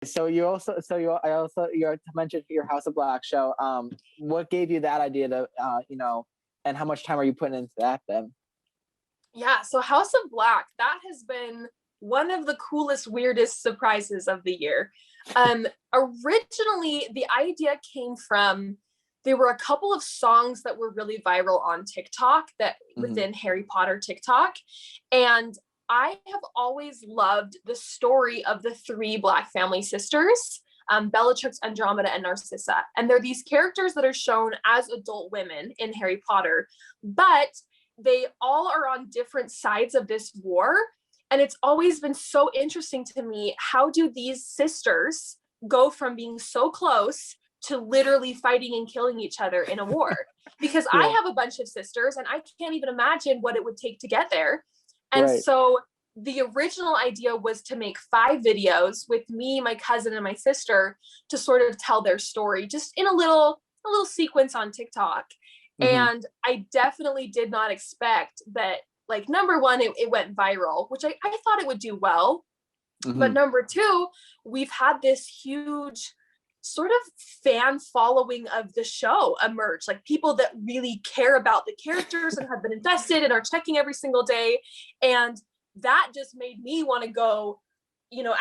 So you mentioned your House of Black show. What gave you that idea to, and how much time are you putting into that then? Yeah, so House of Black, that has been one of the coolest, weirdest surprises of the year. Originally, the idea came from, there were a couple of songs that were really viral on TikTok that within Harry Potter TikTok. And I have always loved the story of the three Black family sisters, Bellatrix, Andromeda, and Narcissa. And they're these characters that are shown as adult women in Harry Potter, but they all are on different sides of this war. And it's always been so interesting to me, how do these sisters go from being so close to literally fighting and killing each other in a war? Because I have a bunch of sisters and I can't even imagine what it would take to get there. And so the original idea was to make 5 videos with me, my cousin, and my sister to sort of tell their story just in a little sequence on TikTok. And I definitely did not expect that, like, number one, it went viral, which I thought it would do well. But number two, we've had this huge sort of fan following of the show emerge, like people that really care about the characters and have been invested and are checking every single day. And that just made me want to go,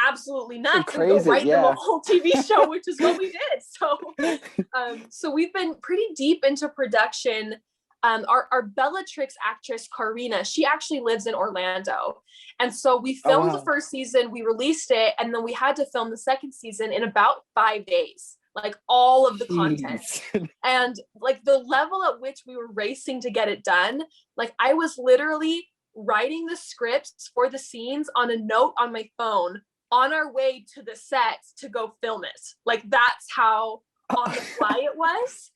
absolutely nuts and go write them a whole TV show, which is what we did. So we've been pretty deep into production. Our Bellatrix actress, Karina, she actually lives in Orlando. And so we filmed the first season, we released it, and then we had to film the second season in about 5 days, like all of the content. And like the level at which we were racing to get it done, like I was literally writing the scripts for the scenes on a note on my phone on our way to the set to go film it. Like that's how on the fly it was.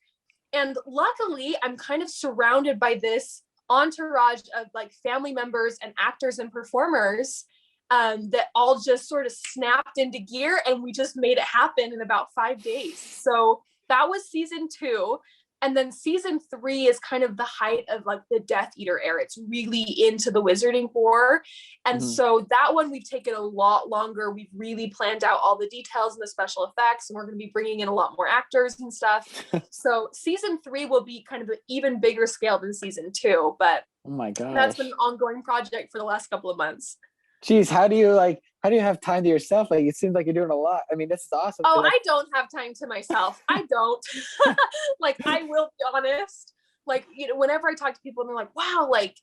And luckily, I'm kind of surrounded by this entourage of like family members and actors and performers that all just sort of snapped into gear, and we just made it happen in about 5 days. So that was season 2. And then season 3 is kind of the height of like the Death Eater era. It's really into the Wizarding War. And so that one we've taken a lot longer. We've really planned out all the details and the special effects, and we're going to be bringing in a lot more actors and stuff. So season 3 will be kind of an even bigger scale than season 2, but oh my gosh, that's been an ongoing project for the last couple of months. Jeez, how do you have time to yourself? Like, it seems like you're doing a lot. I mean, this is awesome. Oh, I don't have time to myself. I don't. Like, I will be honest. Like, whenever I talk to people and they're like, wow, like,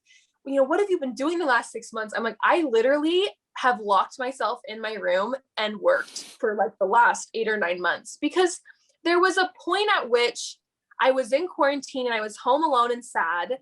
what have you been doing the last 6 months? I'm like, I literally have locked myself in my room and worked for like the last 8 or 9 months, because there was a point at which I was in quarantine and I was home alone and sad.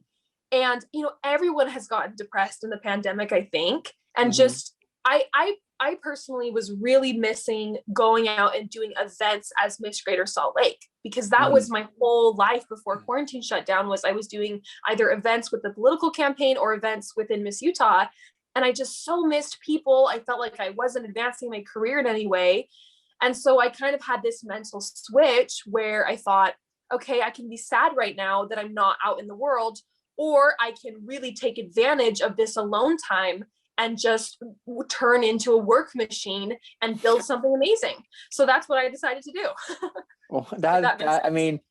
And, everyone has gotten depressed in the pandemic, I think. And just, I personally was really missing going out and doing events as Miss Greater Salt Lake, because that was my whole life before quarantine shut down. Was I was doing either events with the political campaign or events within Miss Utah. And I just so missed people. I felt like I wasn't advancing my career in any way. And so I kind of had this mental switch where I thought, okay, I can be sad right now that I'm not out in the world, or I can really take advantage of this alone time and just turn into a work machine and build something amazing. So that's what I decided to do. Well, I mean,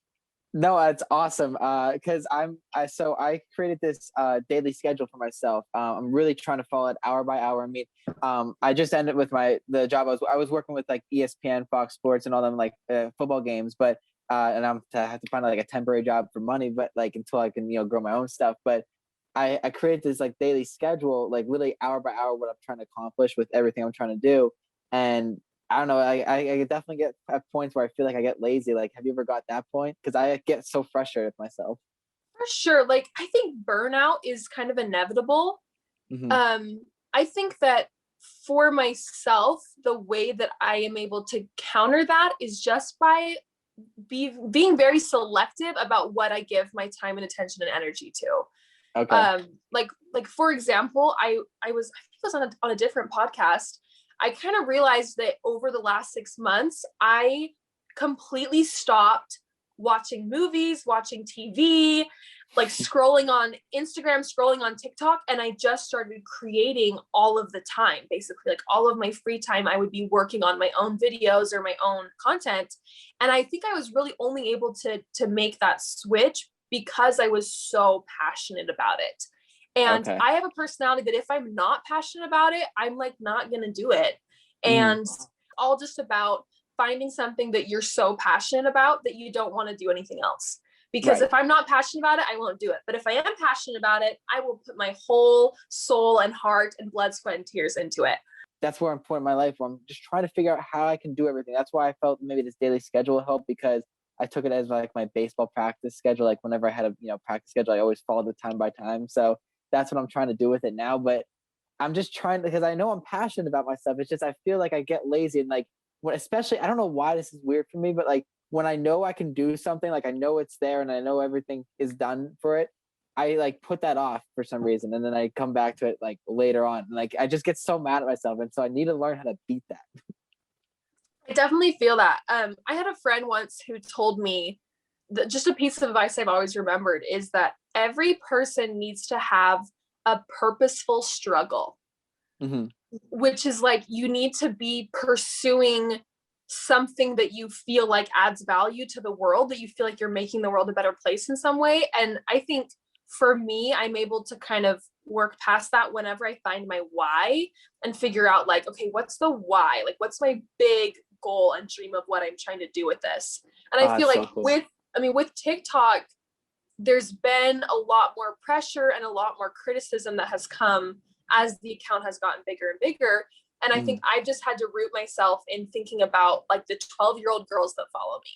no, it's awesome. Because I created this daily schedule for myself. I'm really trying to follow it hour by hour. I mean, I just ended with the job I was working with, like ESPN, Fox Sports, and all them like football games. But and I have to find like a temporary job for money, but like until I can grow my own stuff. But I created this like daily schedule, like literally hour by hour, what I'm trying to accomplish with everything I'm trying to do. And I don't know, I definitely get at points where I feel like I get lazy. Like, have you ever got that point? Because I get so frustrated with myself. For sure. Like, I think burnout is kind of inevitable. I think that for myself, the way that I am able to counter that is just by being very selective about what I give my time and attention and energy to. Okay. Like for example, I think it was on a different podcast. I kind of realized that over the last 6 months, I completely stopped watching movies, watching TV. like scrolling on Instagram, scrolling on TikTok, and I just started creating all of the time. Basically, like all of my free time, I would be working on my own videos or my own content. And I think I was really only able to make that switch because I was so passionate about it. And I have a personality that if I'm not passionate about it, I'm like not gonna do it. And all just about finding something that you're so passionate about that you don't want to do anything else. Because if I'm not passionate about it, I won't do it. But if I am passionate about it, I will put my whole soul and heart and blood, sweat, and tears into it. That's where I'm point in my life where I'm just trying to figure out how I can do everything. That's why I felt maybe this daily schedule helped, because I took it as like my baseball practice schedule. Like whenever I had a practice schedule, I always followed it time by time. So that's what I'm trying to do with it now. But I'm just trying, because I know I'm passionate about my stuff. It's just I feel like I get lazy, and like especially, I don't know why this is weird for me, but like when I know I can do something, like I know it's there and I know everything is done for it, I like put that off for some reason, and then I come back to it like later on. And, like I just get so mad at myself, and so I need to learn how to beat that. I definitely feel that. I had a friend once who told me that just a piece of advice I've always remembered is that every person needs to have a purposeful struggle, which is like you need to be pursuing something that you feel like adds value to the world, that you feel like you're making the world a better place in some way. And I think for me, I'm able to kind of work past that whenever I find my why and figure out like, okay, what's the why? Like, what's my big goal and dream of what I'm trying to do with this? And I feel like so cool. with TikTok, there's been a lot more pressure and a lot more criticism that has come as the account has gotten bigger and bigger. And I think I've just had to root myself in thinking about like the 12-year-old girls that follow me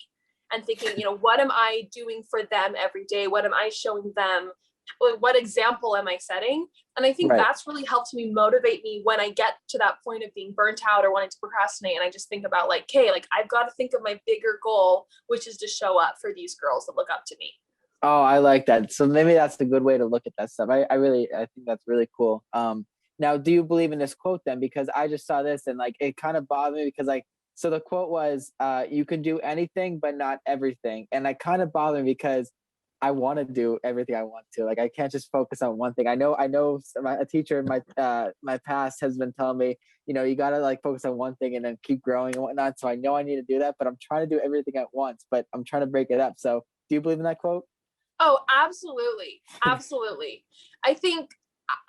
and thinking, what am I doing for them every day? What am I showing them? What example am I setting? And I think that's really helped me motivate me when I get to that point of being burnt out or wanting to procrastinate. And I just think about like, okay, like I've got to think of my bigger goal, which is to show up for these girls that look up to me. Oh, I like that. So maybe that's a good way to look at that stuff. I think that's really cool. Now, do you believe in this quote then? Because I just saw this and like it kind of bothered me because like, so the quote was, you can do anything, but not everything. And that kind of bothered me because I want to do everything I want to. Like, I can't just focus on one thing. I know a teacher in my past has been telling me, you got to like focus on one thing and then keep growing and whatnot. So I know I need to do that, but I'm trying to do everything at once, but I'm trying to break it up. So do you believe in that quote? Oh, absolutely. Absolutely. I think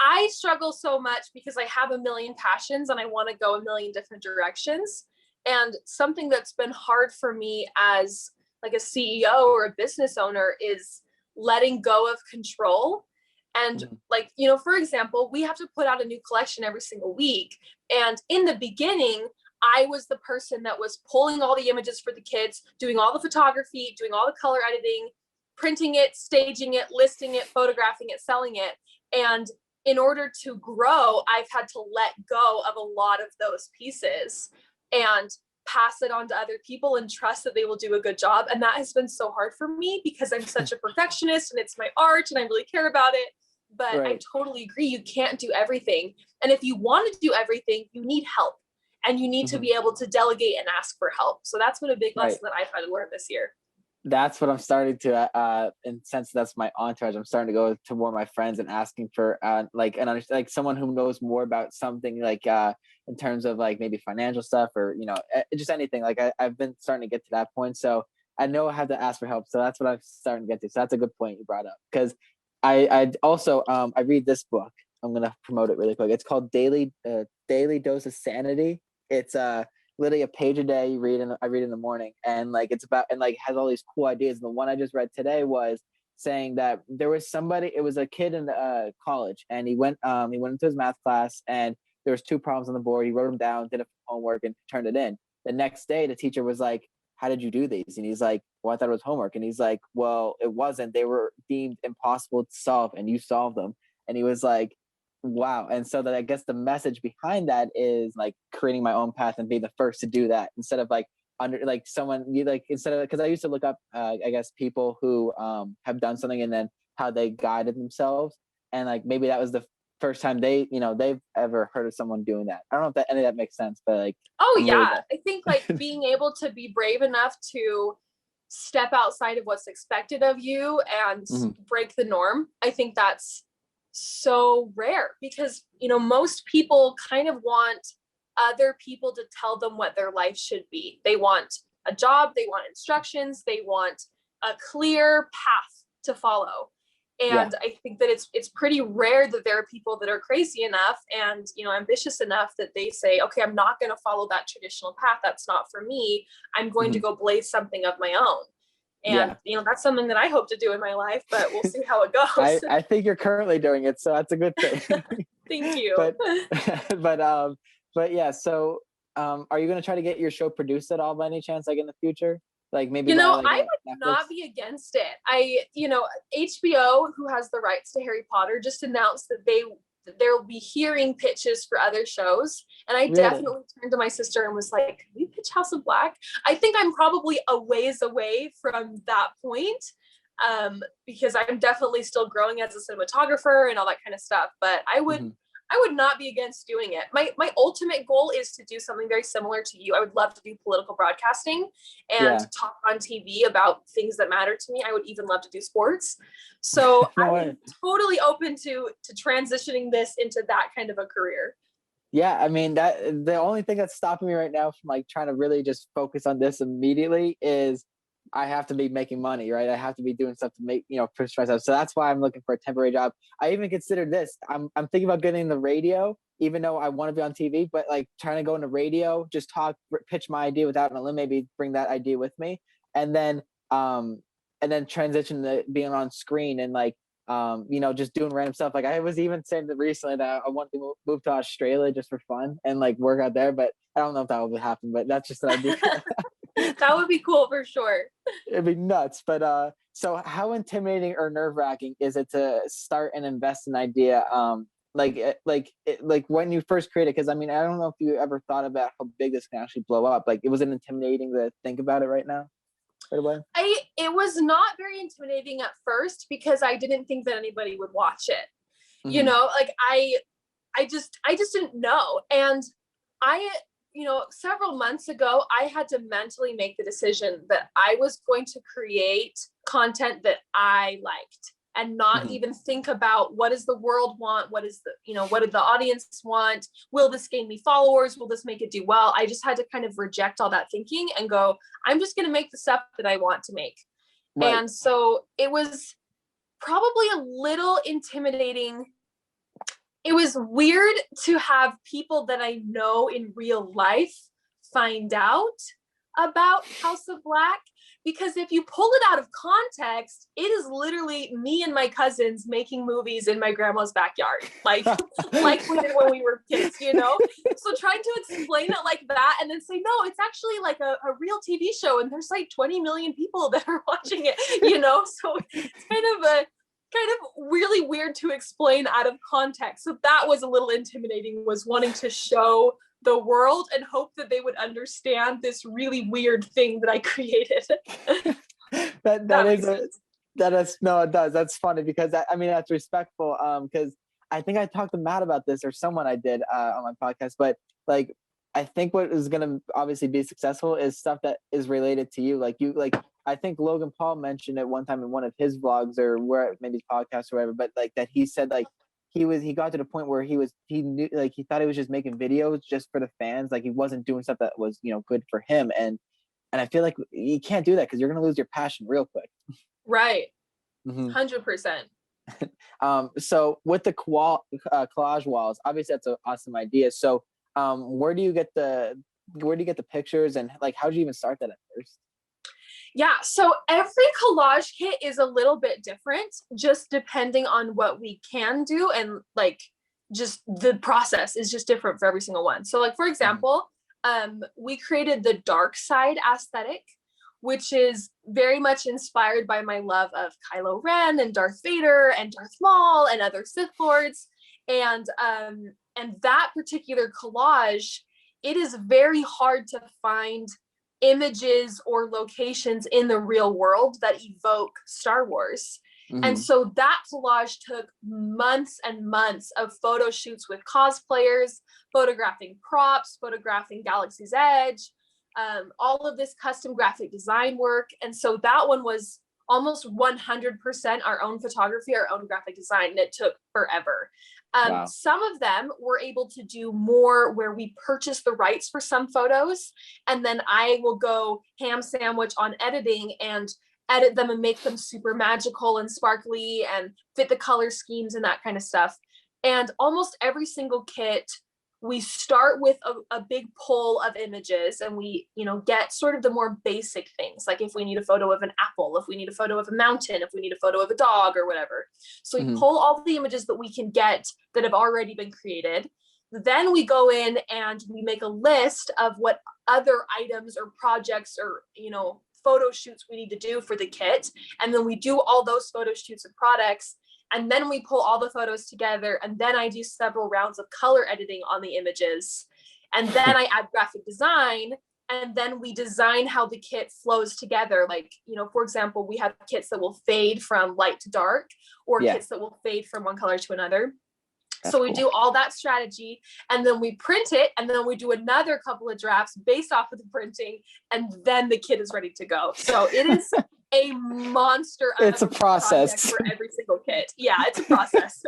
I struggle so much because I have a million passions and I want to go a million different directions. And something that's been hard for me as like a CEO or a business owner is letting go of control. And like, for example, we have to put out a new collection every single week. And in the beginning, I was the person that was pulling all the images for the kids, doing all the photography, doing all the color editing, printing it, staging it, listing it, photographing it, selling it. And in order to grow, I've had to let go of a lot of those pieces and pass it on to other people and trust that they will do a good job. And that has been so hard for me because I'm such a perfectionist and it's my art and I really care about it. But I totally agree. You can't do everything. And if you want to do everything, you need help and you need to be able to delegate and ask for help. So that's been a big lesson that I've had to learn this year. That's what I'm starting to, in sense that's my entourage. I'm starting to go to more of my friends and asking for like someone who knows more about something like in terms of like maybe financial stuff or just anything. Like I've been starting to get to that point, so I know I have to ask for help. So that's what I'm starting to get to. So that's a good point you brought up because I also I read this book. I'm gonna promote it really quick. It's called Daily Dose of Sanity. It's literally a page a day I read in the morning, and like it's about and like has all these cool ideas. And the one I just read today was saying that there was it was a kid in college, and he went into his math class, and there was 2 problems on the board. He wrote them down, did a homework, and turned it in. The next day, the teacher was like, "How did you do these?" And he's like, "Well, I thought it was homework." And he's like, "Well, it wasn't. They were deemed impossible to solve, and you solved them." And he was like, wow. And so that I guess the message behind that is like creating my own path and being the first to do that instead of like instead of because I used to look up I guess people who have done something and then how they guided themselves, and like maybe that was the first time they've ever heard of someone doing that. I don't know if any of that makes sense, but like I think like being able to be brave enough to step outside of what's expected of you and break the norm. I think that's so rare because, you know, most people kind of want other people to tell them what their life should be. They want a job, they want instructions, they want a clear path to follow. And I think that it's pretty rare that there are people that are crazy enough and, you know, ambitious enough that they say, okay, I'm not going to follow that traditional path. That's not for me. I'm going to go blaze something of my own. And, you know, that's something that I hope to do in my life, but we'll see how it goes. I think you're currently doing it, so that's a good thing. Thank you. But yeah, so are you going to try to get your show produced at all by any chance, like in the future? Like maybe, you know, like I would not be against it. You know, HBO, who has the rights to Harry Potter, just announced that there will be hearing pitches for other shows. And I definitely turned to my sister and was like, can we pitch House of Black? I think I'm probably a ways away from that point, because I'm definitely still growing as a cinematographer and all that kind of stuff. But I would not be against doing it. My ultimate goal is to do something very similar to you. I would love to do political broadcasting and talk on TV about things that matter to me. I would even love to do sports. So I'm totally open to transitioning this into that kind of a career. Yeah, I mean, that the only thing that's stopping me right now from like trying to really just focus on this immediately is I have to be making money, right? I have to be doing stuff to make, you know, push myself. So that's why I'm looking for a temporary job. I even considered this. I'm thinking about getting the radio, even though I want to be on TV, but like trying to go into radio, just talk, pitch my idea without an limit, maybe bring that idea with me, and then transition to being on screen and like, you know, just doing random stuff. Like I was even saying that recently that I want to move to Australia just for fun and like work out there, but I don't know if that will happen, but that's just an idea. That would be cool for sure. It'd be nuts. But so how intimidating or nerve-wracking is it to start and invest an idea? Like when you first created, because I mean, I don't know if you ever thought about how big this can actually blow up. Like, was it intimidating to think about it right now? Right away? It was not very intimidating at first because I didn't think that anybody would watch it. You know, like I just didn't know. And you know, several months ago, I had to mentally make the decision that I was going to create content that I liked and not even think about what does the world want? What is what did the audience want? Will this gain me followers? Will this make it do well? I just had to kind of reject all that thinking and go, I'm just going to make the stuff that I want to make. Right. And so it was probably a little intimidating. It was weird to have people that I know in real life find out about House of Black, because if you pull it out of context, it is literally me and my cousins making movies in my grandma's backyard, like we did when we were kids, you know? So trying to explain it like that and then say, no, it's actually like a real TV show and there's like 20 million people that are watching it, you know? So it's kind of really weird to explain out of context. So that was a little intimidating, was wanting to show the world and hope that they would understand this really weird thing that I created. It does. That's funny because that's respectful. Because I think I talked to Matt about this, or someone I did on my podcast, but like, I think what is going to obviously be successful is stuff that is related to you. I think Logan Paul mentioned it one time in one of his vlogs or where maybe his podcast or whatever, but like that he said like he got to the point where he knew, like he thought he was just making videos just for the fans. Like he wasn't doing stuff that was, you know, good for him. And I feel like you can't do that because you're going to lose your passion real quick. Right. 100%. So with the collage walls, obviously that's an awesome idea. So where do you get the pictures and like, how did you even start that at first? Yeah, so every collage kit is a little bit different, just depending on what we can do, and like just the process is just different for every single one. So like, for example, we created the dark side aesthetic, which is very much inspired by my love of Kylo Ren and Darth Vader and Darth Maul and other Sith Lords. And that particular collage, it is very hard to find images or locations in the real world that evoke Star Wars. And so that collage took months and months of photo shoots with cosplayers, photographing props, photographing Galaxy's Edge, all of this custom graphic design work. And so that one was almost 100% our own photography, our own graphic design, and it took forever. Wow. Some of them were able to do more where we purchase the rights for some photos, and then I will go ham sandwich on editing and edit them and make them super magical and sparkly and fit the color schemes and that kind of stuff. And almost every single kit, we start with a big pool of images, and we, get sort of the more basic things. Like if we need a photo of an apple, if we need a photo of a mountain, if we need a photo of a dog or whatever. So we pull all the images that we can get that have already been created. Then we go in and we make a list of what other items or projects or, photo shoots we need to do for the kit. And then we do all those photo shoots of products. And then we pull all the photos together, and then I do several rounds of color editing on the images. And then I add graphic design, and then we design how the kit flows together. Like, for example, we have kits that will fade from light to dark, or kits that will fade from one color to another. So we do all that strategy, and then we print it, and then we do another couple of drafts based off of the printing, and then the kit is ready to go. So it is a monster. It's a process for every single kit. Yeah, it's a process.